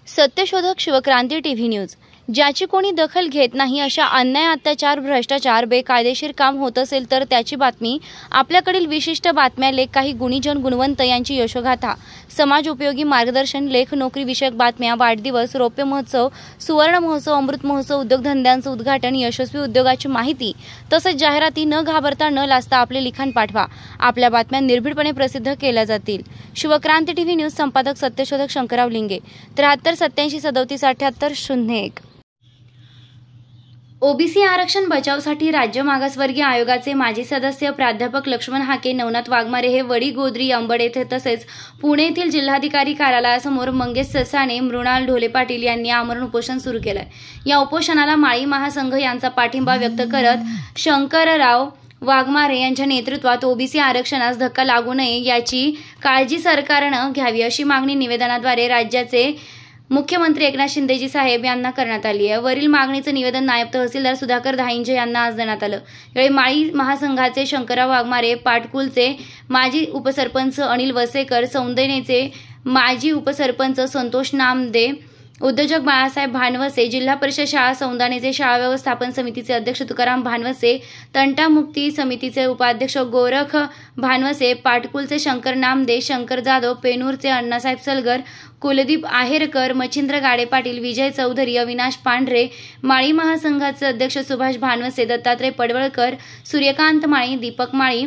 सत्यशोधक Shivkranti TV news. ज्याची कोणी दखल घेत नाही अशा अन्याय, अत्याचार, भ्रष्टाचार, बेकायदेशीर काम होत असेल तर त्याची बातमी, आपल्याकडील विशिष्ट बातम्या, लेख, काही गुणीजन गुणवंत यांची यशोगाथा, समाज उपयोगी मार्गदर्शन, लेख, नोकरी विषयक बातम्या, वाढदिवस, रौप्य महोत्सव, सुवर्ण महोत्सव, अमृत महोत्सव, उद्योगधंद्यांचं उद्घाटन, यशस्वी उद्योगाची माहिती तसेच जाहिराती न घाबरता न लाजता आपले लिखाण पाठवा। आपल्या बातम्या निर्भीडपणे प्रसिद्ध केल्या जातील। शिवक्रांती टीव्ही न्यूज संपादक सत्यशोधक शंकरराव लिंगे 73 87 37 78 01। ओबीसी आरक्षण बचावसाठी राज्य मागासवर्गीय आयोगाचे माजी सदस्य प्राध्यापक लक्ष्मण हाके, नवनाथ वाघमारे हे वडीगोद्री, अंबड येथे तसेच पुणे येथील जिल्हाधिकारी कार्यालयासमोर मंगेश ससाणे, मृणाल ढोले पाटील यांनी आमरण उपोषण सुरू केलंय। या उपोषणाला माळी महासंघ यांचा पाठिंबा व्यक्त करत शंकरराव वाघमारे यांच्या नेतृत्वात ओबीसी आरक्षणास धक्का लागू नये याची काळजी सरकारनं घ्यावी अशी मागणी निवेदनाद्वारे राज्याचे मुख्यमंत्री एकनाथ शिंदेजी साहेब यांना करण्यात आली आहे। वरील मागणीचं निवेदन नायब तहसीलदार सुधाकर धाईंजे यांना आज देण्यात आलं। यावेळी माळी महासंघाचे शंकरराव वाघमारे, पाटकुलचे माजी उपसरपंच अनिल वसेकर, सौंदनेचे माजी उपसरपंच संतोष नामदे, उद्योजक बाळासाहेब भानवसे, जिल्हा परिषद शाळा सौंदानेचे शाळा व्यवस्थापन समितीचे अध्यक्ष तुकाराम भानवसे, तंटामुक्ती समितीचे उपाध्यक्ष गोरख भानवसे, पाटकुलचे शंकर नामदे, शंकर जाधव, पेनूरचे अण्णासाहेब सलगर, कुलदीप आहेरकर, मच्छिंद्र गाडे पाटील, विजय चौधरी, अविनाश पांढरे, माळी महासंघाचे अध्यक्ष सुभाष भानवसे, दत्तात्रय पडवळकर, सूर्यकांत माळी, दीपक माळी,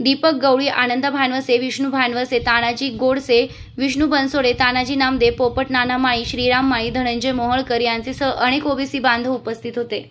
दीपक गवळी, आनंद भानवसे, विष्णू भानवसे, तानाजी गोडसे, विष्णू बनसोडे, तानाजी नामदे, पोपट नाना माळी, श्रीराम माळी, धनंजय मोहोळकर यांचे अनेक ओबीसी बांधव उपस्थित होते।